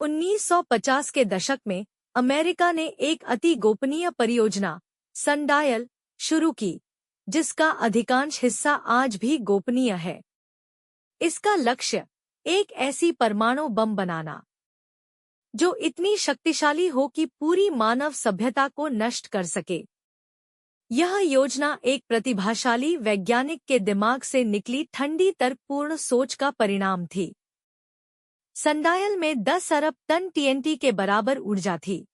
1950 के दशक में अमेरिका ने एक अति गोपनीय परियोजना सनडायल शुरू की, जिसका अधिकांश हिस्सा आज भी गोपनीय है। इसका लक्ष्य एक ऐसी परमाणु बम बनाना जो इतनी शक्तिशाली हो कि पूरी मानव सभ्यता को नष्ट कर सके। यह योजना एक प्रतिभाशाली वैज्ञानिक के दिमाग से निकली ठंडी तर्कपूर्ण सोच का परिणाम थी। सनडायल में 10 अरब टन टीएनटी के बराबर ऊर्जा थी।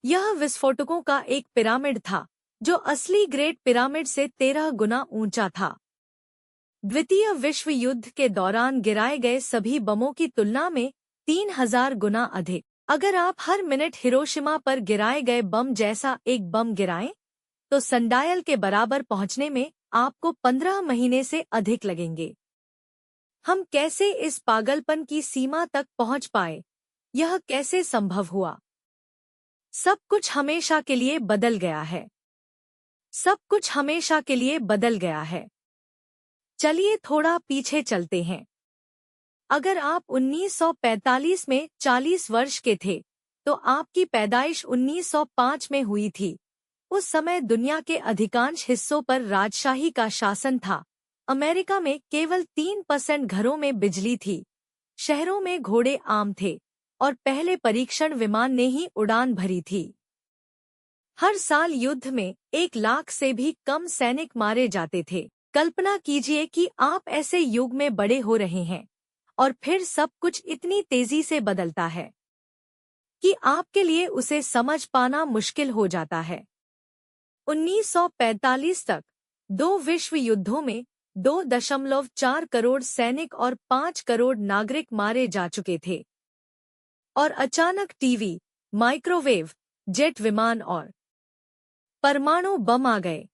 यह विस्फोटकों का एक पिरामिड था जो असली ग्रेट पिरामिड से 13 गुना ऊंचा था। द्वितीय विश्व युद्ध के दौरान गिराए गए सभी बमों की तुलना में 3000 गुना अधिक। अगर आप हर मिनट हिरोशिमा पर गिराए गए बम जैसा एक बम गिराएं, तो सनडायल के बराबर पहुंचने में आपको 15 महीने से अधिक लगेंगे। हम कैसे इस पागलपन की सीमा तक पहुंच पाए? यह कैसे संभव हुआ? सब कुछ हमेशा के लिए बदल गया है। सब कुछ हमेशा के लिए बदल गया है। चलिए थोड़ा पीछे चलते हैं। अगर आप 1945 में 40 वर्ष के थे, तो आपकी पैदाइश 1905 में हुई थी। उस समय दुनिया के अधिकांश हिस्सों पर राजशाही का शासन था। अमेरिका में केवल 3% घरों में बिजली थी। शहरों में घोड़े आम थे और पहले परीक्षण विमान ने ही उड़ान भरी थी। हर साल युद्ध में 1 लाख से भी कम सैनिक मारे जाते थे। कल्पना कीजिए कि आप ऐसे युग में बड़े हो रहे हैं और फिर सब कुछ इतनी तेजी से बदलता है कि आपके लिए उसे समझ पाना मुश्किल हो जाता है। 1945 तक 2 विश्व युद्धों में 2.4 करोड़ सैनिक और 5 करोड़ नागरिक मारे जा चुके थे। और अचानक टीवी, माइक्रोवेव, जेट विमान और परमाणु बम आ गए।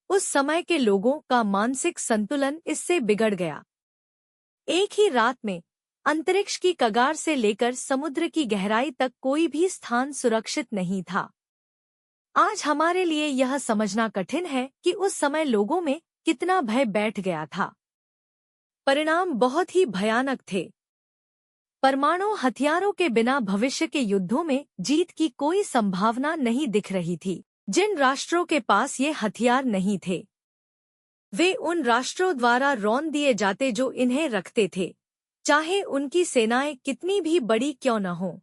उस समय के लोगों का मानसिक संतुलन इससे बिगड़ गया। एक ही रात में अंतरिक्ष की कगार से लेकर समुद्र की गहराई तक कोई भी स्थान सुरक्षित नहीं था। आज हमारे लिए यह समझना कठिन है कि उस समय लोगों में कितना भय बैठ गया था। परिणाम बहुत ही भयानक थे। परमाणु हथियारों के बिना भविष्य के युद्धों में जीत की कोई संभावना नहीं दिख रही थी। जिन राष्ट्रों के पास ये हथियार नहीं थे, वे उन राष्ट्रों द्वारा रौंद दिए जाते जो इन्हें रखते थे, चाहे उनकी सेनाएं कितनी भी बड़ी क्यों न हों।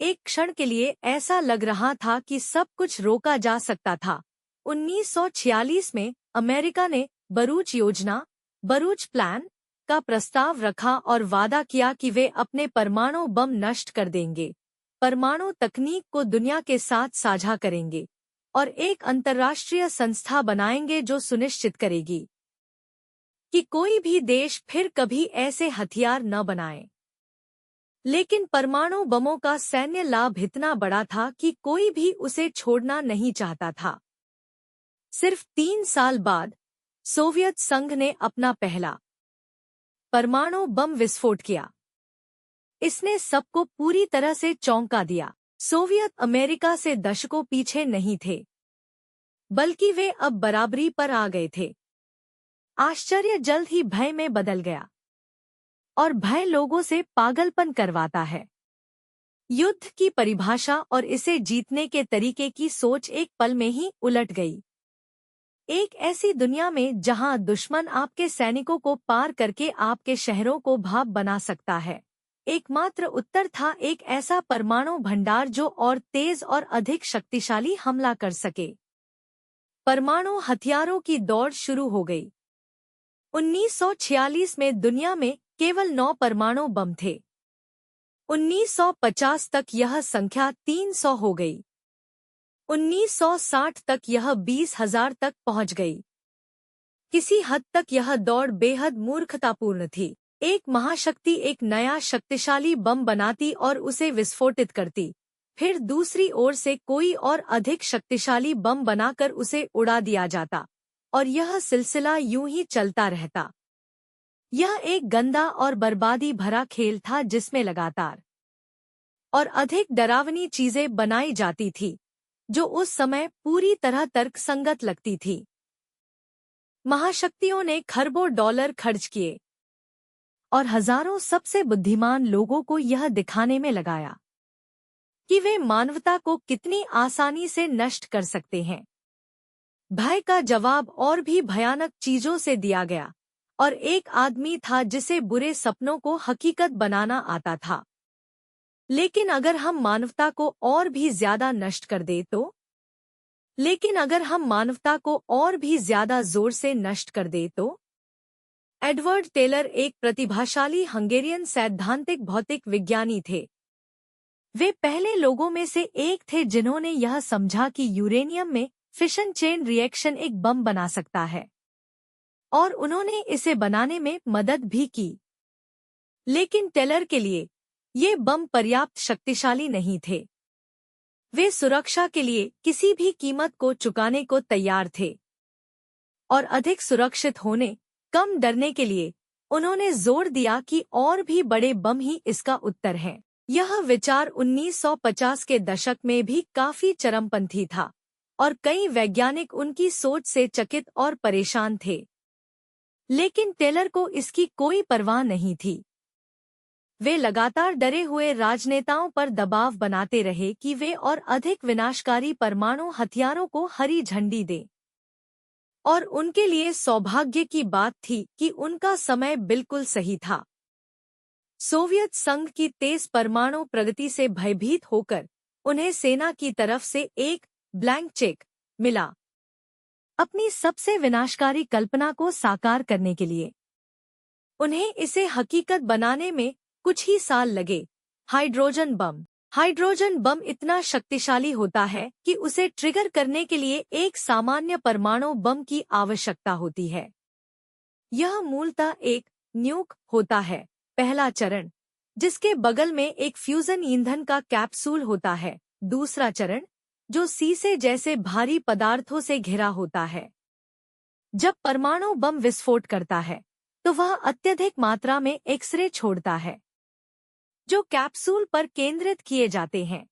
एक क्षण के लिए ऐसा लग रहा था कि सब कुछ रोका जा सकता था। 1946 में अमेरिका ने बरूच योजना, बरूच प्लान का प्रस्ताव रखा और वादा किया कि वे अपने परमाणु बम नष्ट कर देंगे, परमाणु तकनीक को दुनिया के साथ साझा करेंगे और एक अंतर्राष्ट्रीय संस्था बनाएंगे जो सुनिश्चित करेगी कि कोई भी देश फिर कभी ऐसे हथियार न बनाए। लेकिन परमाणु बमों का सैन्य लाभ इतना बड़ा था कि कोई भी उसे छोड़ना नहीं चाहता था। सिर्फ 3 साल बाद सोवियत संघ ने अपना पहला परमाणु बम विस्फोट किया। इसने सबको पूरी तरह से चौंका दिया। सोवियत अमेरिका से दशकों पीछे नहीं थे, बल्कि वे अब बराबरी पर आ गए थे। आश्चर्य जल्द ही भय में बदल गया, और भय लोगों से पागलपन करवाता है। युद्ध की परिभाषा और इसे जीतने के तरीके की सोच एक पल में ही उलट गई। एक ऐसी दुनिया में जहां दुश्मन आपके सैनिकों को पार करके आपके शहरों को भाप बना सकता है, एकमात्र उत्तर था एक ऐसा परमाणु भंडार जो और तेज और अधिक शक्तिशाली हमला कर सके। परमाणु हथियारों की दौड़ शुरू हो गई। 1946 में दुनिया में केवल 9 परमाणु बम थे। 1950 तक यह संख्या 300 हो गई। 1960 तक यह 20,000 तक पहुंच गई। किसी हद तक यह दौड़ बेहद मूर्खतापूर्ण थी। एक महाशक्ति एक नया शक्तिशाली बम बनाती और उसे विस्फोटित करती, फिर दूसरी ओर से कोई और अधिक शक्तिशाली बम बनाकर उसे उड़ा दिया जाता, और यह सिलसिला यूं ही चलता रहता। यह एक गंदा और बर्बादी भरा खेल था जिसमें लगातार और अधिक डरावनी चीजें बनाई जाती थी, जो उस समय पूरी तरह तर्कसंगत लगती थी। महाशक्तियों ने खरबों डॉलर खर्च किए और हजारों सबसे बुद्धिमान लोगों को यह दिखाने में लगाया कि वे मानवता को कितनी आसानी से नष्ट कर सकते हैं। भय का जवाब और भी भयानक चीजों से दिया गया, और एक आदमी था जिसे बुरे सपनों को हकीकत बनाना आता था। लेकिन अगर हम मानवता को और भी ज्यादा नष्ट कर दे तो? लेकिन अगर हम मानवता को और भी ज्यादा जोर से नष्ट कर दे तो? एडवर्ड टेलर एक प्रतिभाशाली हंगेरियन सैद्धांतिक भौतिक विज्ञानी थे। वे पहले लोगों में से एक थे जिन्होंने यह समझा कि यूरेनियम में फिशन चेन रिएक्शन एक बम बना सकता है, और उन्होंने इसे बनाने में मदद भी की। लेकिन टेलर के लिए ये बम पर्याप्त शक्तिशाली नहीं थे। वे सुरक्षा के लिए किसी भी कीमत को चुकाने को तैयार थे, और अधिक सुरक्षित होने, कम डरने के लिए उन्होंने जोर दिया कि और भी बड़े बम ही इसका उत्तर हैं। यह विचार 1950 के दशक में भी काफी चरमपंथी था, और कई वैज्ञानिक उनकी सोच से चकित और परेशान थे। लेकिन टेलर को इसकी कोई परवाह नहीं थी। वे लगातार डरे हुए राजनेताओं पर दबाव बनाते रहे कि वे और अधिक विनाशकारी परमाणु हथियारों को हरी झंडी दें। और उनके लिए सौभाग्य की बात थी कि उनका समय बिल्कुल सही था। सोवियत संघ की तेज परमाणु प्रगति से भयभीत होकर उन्हें सेना की तरफ से एक ब्लैंक चेक मिला अपनी सबसे विनाशकारी कल्पना को साकार करने के लिए। उन्हें इसे हकीकत बनाने में कुछ ही साल लगे। Hydrogen bomb. हाइड्रोजन बम इतना शक्तिशाली होता है कि उसे ट्रिगर करने के लिए एक सामान्य परमाणु बम की आवश्यकता होती है। यह मूलतः एक न्यूक होता है। पहला चरण, जिसके बगल में एक फ्यूजन ईंधन का कैप्सूल होता है। दूसरा चरण, जो सीसे जैसे भारी पदार्थों से घिरा होता है। जब परमाणु बम विस्फोट करता है तो वह अत्यधिक मात्रा में एक्सरे छोड़ता है, जो कैप्सूल पर केंद्रित किए जाते हैं।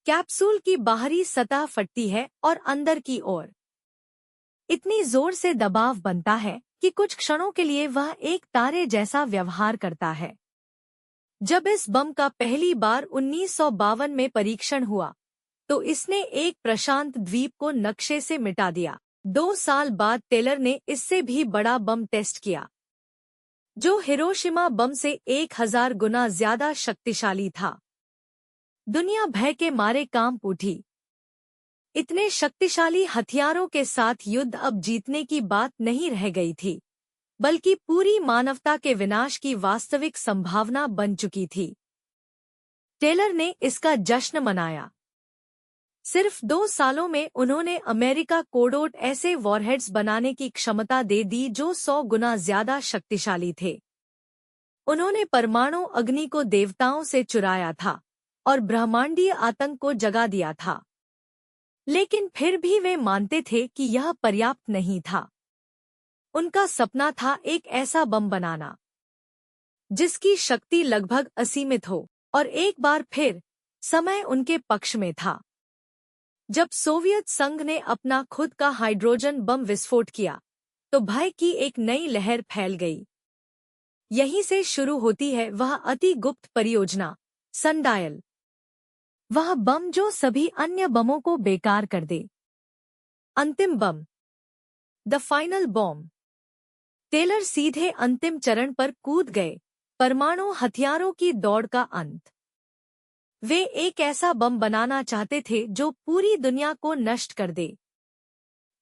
कैप्सूल की बाहरी सतह फटती है और अंदर की ओर इतनी जोर से दबाव बनता है कि कुछ क्षणों के लिए वह एक तारे जैसा व्यवहार करता है। जब इस बम का पहली बार 1952 में परीक्षण हुआ तो इसने एक प्रशांत द्वीप को नक्शे से मिटा दिया। 2 साल बाद टेलर ने इससे भी बड़ा बम टेस्ट किया, जो हिरोशिमा बम से 1000 गुना ज्यादा शक्तिशाली था। दुनिया भय के मारे कांप उठी। इतने शक्तिशाली हथियारों के साथ युद्ध अब जीतने की बात नहीं रह गई थी, बल्कि पूरी मानवता के विनाश की वास्तविक संभावना बन चुकी थी। टेलर ने इसका जश्न मनाया। सिर्फ 2 सालों में उन्होंने अमेरिका कोडोट ऐसे वॉरहेड्स बनाने की क्षमता दे दी जो 100 गुना ज्यादा शक्तिशाली थे। उन्होंने परमाणु अग्नि को देवताओं से चुराया था और ब्रह्मांडीय आतंक को जगा दिया था। लेकिन फिर भी वे मानते थे कि यह पर्याप्त नहीं था। उनका सपना था एक ऐसा बम बनाना जिसकी शक्ति लगभग असीमित हो। और एक बार फिर समय उनके पक्ष में था। जब सोवियत संघ ने अपना खुद का हाइड्रोजन बम विस्फोट किया तो भय की एक नई लहर फैल गई। यहीं से शुरू होती है वह अति गुप्त परियोजना, सनडायल। वह बम जो सभी अन्य बमों को बेकार कर दे। अंतिम बम, द फाइनल बॉम्ब। टेलर सीधे अंतिम चरण पर कूद गए, परमाणु हथियारों की दौड़ का अंत। वे एक ऐसा बम बनाना चाहते थे जो पूरी दुनिया को नष्ट कर दे।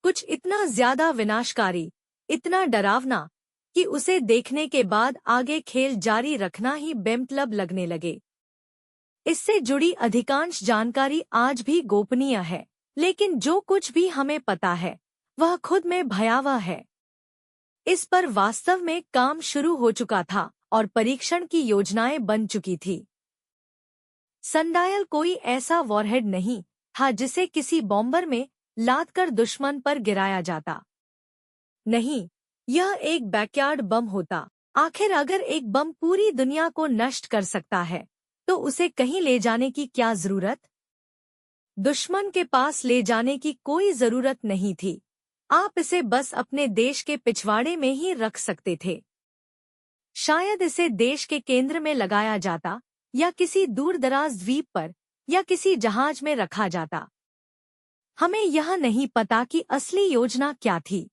कुछ इतना ज्यादा विनाशकारी, इतना डरावना कि उसे देखने के बाद आगे खेल जारी रखना ही बेमतलब लगने लगे। इससे जुड़ी अधिकांश जानकारी आज भी गोपनीय है, लेकिन जो कुछ भी हमें पता है वह खुद में भयावह है। इस पर वास्तव में काम शुरू हो चुका था और परीक्षण की योजनाएं बन चुकी थी। सनडायल कोई ऐसा वॉरहेड नहीं था जिसे किसी बॉम्बर में लादकर दुश्मन पर गिराया जाता। नहीं, यह एक बैकयार्ड बम होता। आखिर अगर एक बम पूरी दुनिया को नष्ट कर सकता है तो उसे कहीं ले जाने की क्या जरूरत? दुश्मन के पास ले जाने की कोई जरूरत नहीं थी। आप इसे बस अपने देश के पिछवाड़े में ही रख सकते थे। शायद इसे देश के केंद्र में लगाया जाता या किसी दूरदराज द्वीप पर या किसी जहाज में रखा जाता। हमें यह नहीं पता कि असली योजना क्या थी,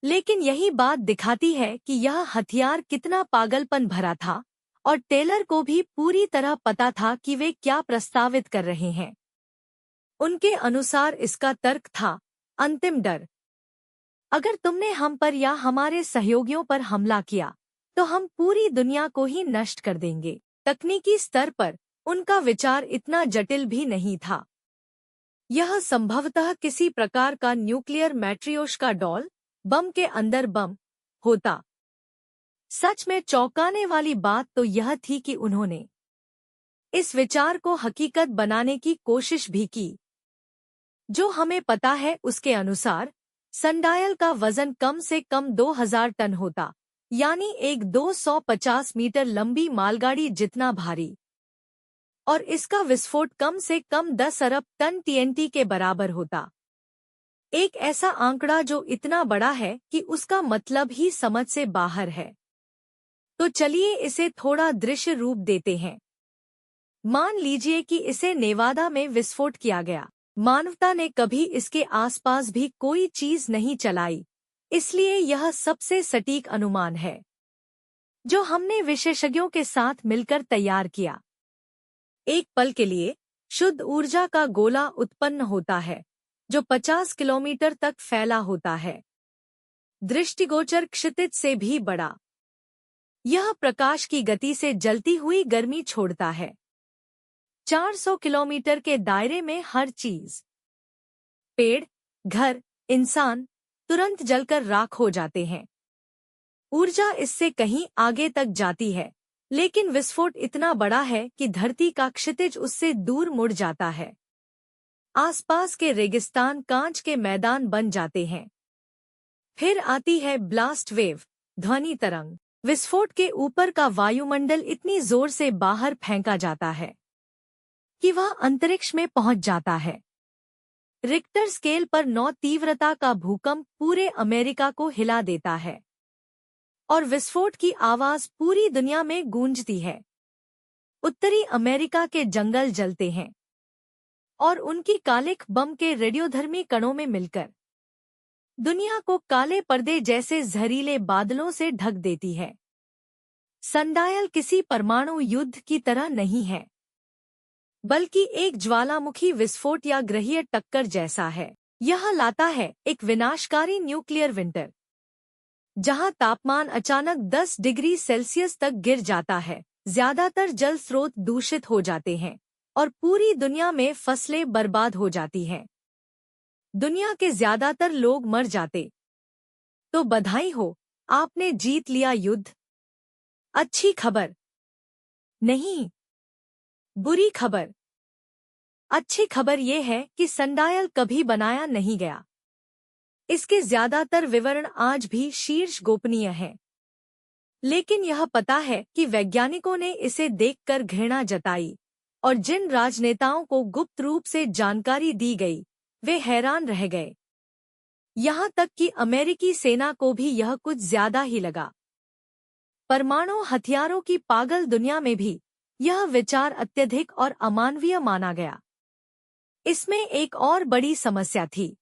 लेकिन यही बात दिखाती है कि यह हथियार कितना पागलपन भरा था और टेलर को भी पूरी तरह पता था कि वे क्या प्रस्तावित कर रहे हैं। उनके अनुसार इसका तर्क था अंतिम डर। अगर तुमने हम पर या हमारे सहयोगियों पर हमला किया तो हम पूरी दुनिया को ही नष्ट कर देंगे। तकनीकी स्तर पर उनका विचार इतना जटिल भी नहीं था। यह संभवतः किसी प्रकार का न्यूक्लियर मैट्रियोश्का डॉल बम के अंदर बम होता। सच में चौंकाने वाली बात तो यह थी कि उन्होंने इस विचार को हकीकत बनाने की कोशिश भी की। जो हमें पता है उसके अनुसार सनडायल का वजन कम से कम 2000 टन होता, यानी एक 250 मीटर लंबी मालगाड़ी जितना भारी, और इसका विस्फोट कम से कम 10 अरब टन टीएनटी के बराबर होता। एक ऐसा आंकड़ा जो इतना बड़ा है कि उसका मतलब ही समझ से बाहर है। तो चलिए इसे थोड़ा दृश्य रूप देते हैं। मान लीजिए कि इसे नेवादा में विस्फोट किया गया। मानवता ने कभी इसके आसपास भी कोई चीज नहीं चलाई, इसलिए यह सबसे सटीक अनुमान है जो हमने विशेषज्ञों के साथ मिलकर तैयार किया। एक पल के लिए शुद्ध ऊर्जा का गोला उत्पन्न होता है जो 50 किलोमीटर तक फैला होता है, दृष्टिगोचर क्षितिज से भी बड़ा। यह प्रकाश की गति से जलती हुई गर्मी छोड़ता है। 400 किलोमीटर के दायरे में हर चीज, पेड़, घर, इंसान, तुरंत जलकर राख हो जाते हैं। ऊर्जा इससे कहीं आगे तक जाती है, लेकिन विस्फोट इतना बड़ा है कि धरती का क्षितिज उससे दूर मुड़ जाता है। आसपास के रेगिस्तान कांच के मैदान बन जाते हैं। फिर आती है ब्लास्ट वेव, ध्वनि तरंग। विस्फोट के ऊपर का वायुमंडल इतनी जोर से बाहर फेंका जाता है कि वह अंतरिक्ष में पहुंच जाता है। रिक्टर स्केल पर 9 तीव्रता का भूकंप पूरे अमेरिका को हिला देता है और विस्फोट की आवाज पूरी दुनिया में गूंजती है। उत्तरी अमेरिका के जंगल जलते हैं और उनकी कालिख बम के रेडियोधर्मी कणों में मिलकर दुनिया को काले पर्दे जैसे जहरीले बादलों से ढक देती है। सनडायल किसी परमाणु युद्ध की तरह नहीं है, बल्कि एक ज्वालामुखी विस्फोट या ग्रहीय टक्कर जैसा है। यह लाता है एक विनाशकारी न्यूक्लियर विंटर, जहां तापमान अचानक 10 डिग्री सेल्सियस तक गिर जाता है, ज्यादातर जल स्रोत दूषित हो जाते हैं और पूरी दुनिया में फसलें बर्बाद हो जाती हैं। दुनिया के ज्यादातर लोग मर जाते। तो बधाई हो, आपने जीत लिया युद्ध। अच्छी खबर नहीं, बुरी खबर। अच्छी खबर यह है कि सनडायल कभी बनाया नहीं गया। इसके ज्यादातर विवरण आज भी शीर्ष गोपनीय हैं। लेकिन यह पता है कि वैज्ञानिकों ने इसे देखकर घृणा जताई और जिन राजनेताओं को गुप्त रूप से जानकारी दी गई वे हैरान रह गए। यहाँ तक कि अमेरिकी सेना को भी यह कुछ ज्यादा ही लगा। परमाणु हथियारों की पागल दुनिया में भी यह विचार अत्यधिक और अमानवीय माना गया। इसमें एक और बड़ी समस्या थी।